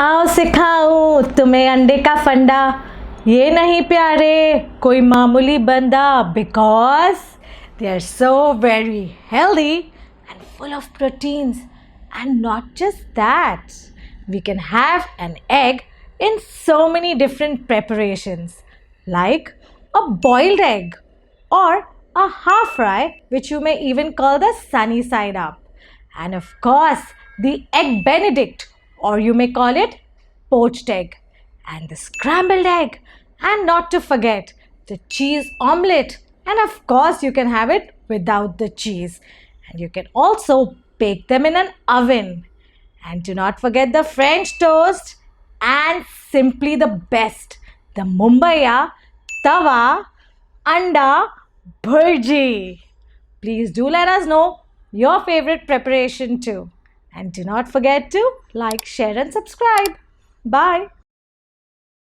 आओ सिखाऊं तुम्हें अंडे का फंडा, ये नहीं प्यारे कोई मामूली बंदा, because they are so very healthy and full of proteins. And not just that, we can have an egg in so many different preparations, like a boiled egg or a half fry, which you may even call the sunny side up, and of course the egg benedict, or you may call it poached egg, and the scrambled egg, and not to forget the cheese omelette, and of course you can have it without the cheese, and you can also bake them in an oven. And do not forget the French toast, and simply the best, the Mumbaiya tawa anda bhurji. Please do let us know your favorite preparation too. And do not forget to like, share and subscribe. Bye.